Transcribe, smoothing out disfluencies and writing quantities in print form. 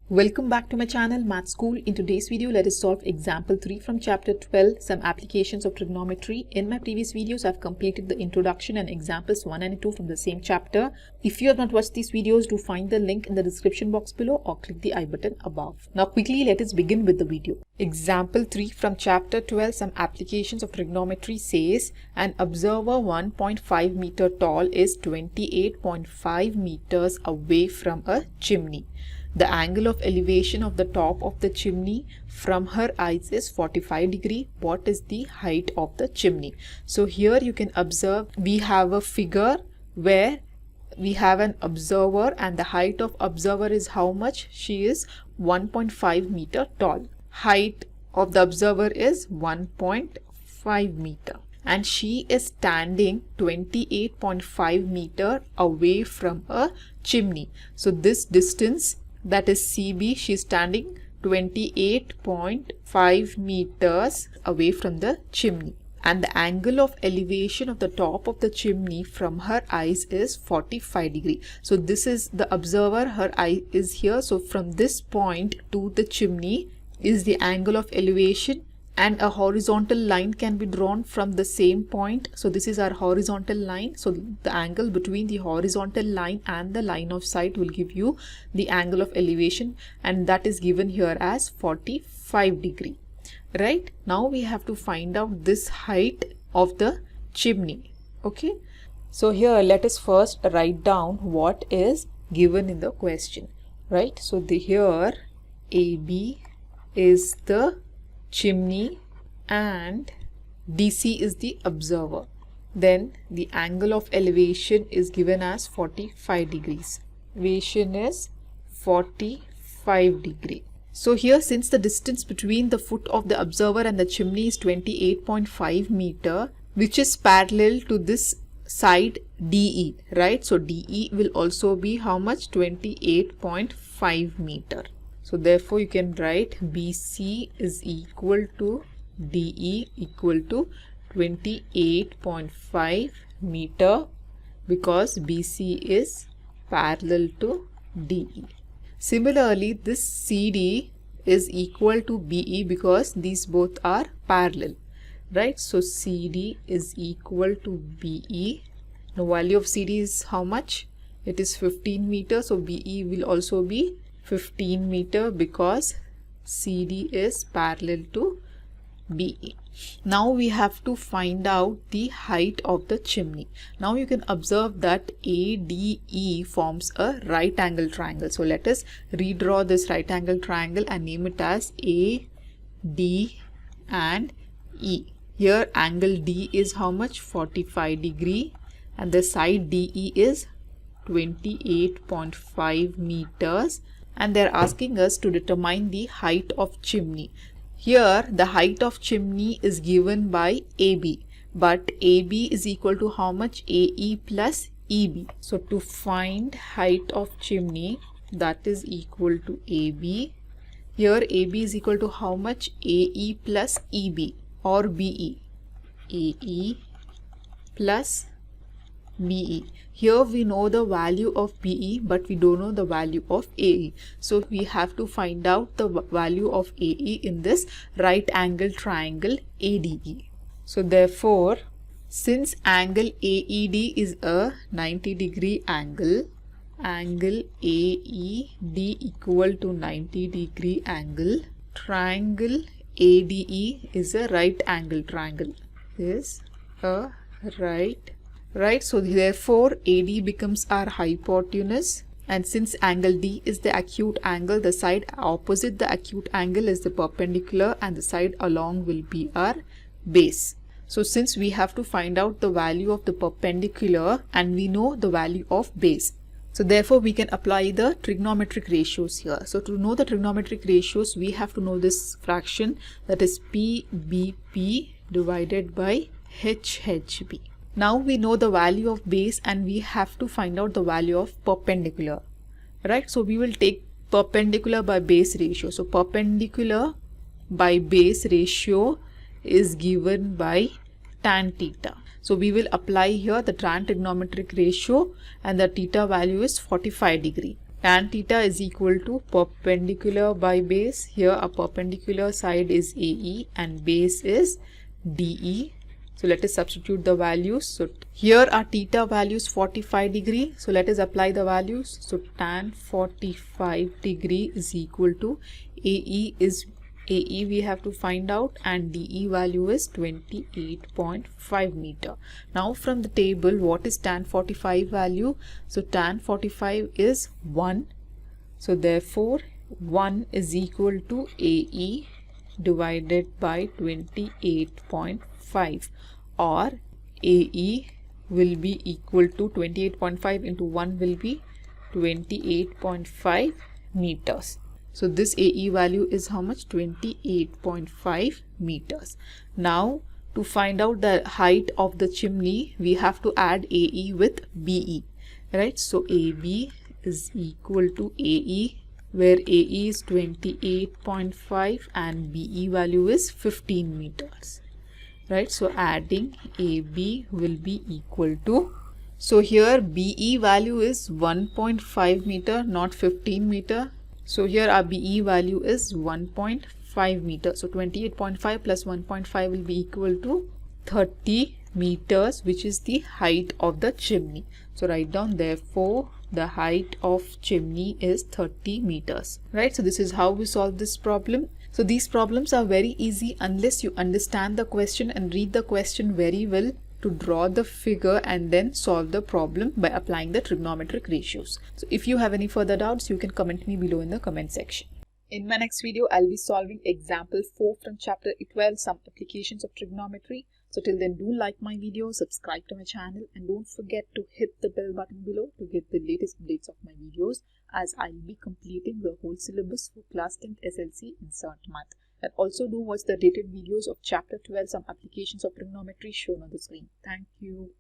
Welcome back to my channel Math School. In today's video, let us solve example 3 from chapter 12, some applications of trigonometry. In my previous videos, I've completed the introduction and examples 1 and 2 from the same chapter. If you have not watched these videos, do find the link in the description box below or click the I button above. Now quickly, let us begin with the video. Example 3 from chapter 12, some applications of trigonometry says an observer 1.5 meter tall is 28.5 meters away from a chimney. The angle of elevation of the top of the chimney from her eyes is 45 degree. What is the height of the chimney? So here you can observe we have a figure where we have an observer and the height of observer is how much? She is 1.5 meter tall. Height of the observer is 1.5 meter. And she is standing 28.5 meter away from a chimney. So this distance, that is CB, she is standing 28.5 meters away from the chimney. And the angle of elevation of the top of the chimney from her eyes is 45 degree. So this is the observer, her eye is here. So from this point to the chimney is the angle of elevation, and a horizontal line can be drawn from the same point. So this is our horizontal line. So the angle between the horizontal line and the line of sight will give you the angle of elevation, and that is given here as 45 degree. Right? Now we have to find out this height of the chimney. Okay. So here let us first write down what is given in the question. Right? So here AB is the chimney and DC is the observer. Then the angle of elevation is given as 45 degrees. Elevation is 45 degree. So here, since the distance between the foot of the observer and the chimney is 28.5 meter, which is parallel to this side DE, right? So DE will also be how much? 28.5 meter. So therefore you can write BC is equal to DE equal to 28.5 meter because BC is parallel to DE. Similarly, this CD is equal to BE because these both are parallel, right? So CD is equal to BE. Now value of CD is how much? It is 15 meters. So BE will also be 15 meter because CD is parallel to BE. Now we have to find out the height of the chimney. Now you can observe that ADE forms a right angle triangle. So let us redraw this right angle triangle and name it as AD and E. Here angle D is how much? 45 degree, and the side DE is 28.5 meters. And they are asking us to determine the height of chimney. Here the height of chimney is given by AB, but AB is equal to how much? AE plus EB. So to find height of chimney, that is equal to AB. Here AB is equal to how much? AE plus EB or BE. AE plus BE. Here we know the value of BE, but we don't know the value of AE. So we have to find out the value of AE in this right angle triangle ADE. So therefore, since angle AED is a 90 degree angle, angle AED equal to 90 degree angle, triangle ADE is a right angle triangle. Is a right, so therefore AD becomes our hypotenuse, and since angle D is the acute angle, the side opposite the acute angle is the perpendicular, and the side along will be our base. So since we have to find out the value of the perpendicular and we know the value of base, so therefore we can apply the trigonometric ratios here. So to know the trigonometric ratios, we have to know this fraction, that is PBP divided by HHB. Now we know the value of base and we have to find out the value of perpendicular, right? So we will take perpendicular by base ratio. So perpendicular by base ratio is given by tan theta. So we will apply here the tan trigonometric ratio, and the theta value is 45 degree. Tan theta is equal to perpendicular by base. Here a perpendicular side is AE and base is DE. So let us substitute the values. So here our theta values 45 degree. So let us apply the values. So tan 45 degree is equal to AE we have to find out, and DE value is 28.5 meter. Now from the table, what is tan 45 value? So tan 45 is 1. So therefore 1 is equal to AE divided by 28.5, or AE will be equal to 28.5 into 1 will be 28.5 meters. So this AE value is how much? 28.5 meters. Now to find out the height of the chimney, we have to add AE with BE, right? So AB is equal to AE, where AE is 28.5 and BE value is 15 meters, right? So adding AB will be equal to, so here BE value is 1.5 meter, not 15 meter. So here our BE value is 1.5 meter. So 28.5 plus 1.5 will be equal to 30 meters, which is the height of the chimney. So write down, therefore the height of chimney is 30 meters, right? So this is how we solve this problem. So these problems are very easy unless you understand the question and read the question very well to draw the figure and then solve the problem by applying the trigonometric ratios. So if you have any further doubts, you can comment me below in the comment section. In my next video, I'll be solving example 4 from chapter 12, some applications of trigonometry. So till then, do like my video, subscribe to my channel, and don't forget to hit the bell button below to get the latest updates of my videos, as I'll be completing the whole syllabus for class 10th SLC in CERT Math. And also do watch the dated videos of chapter 12, some applications of trigonometry shown on the screen. Thank you.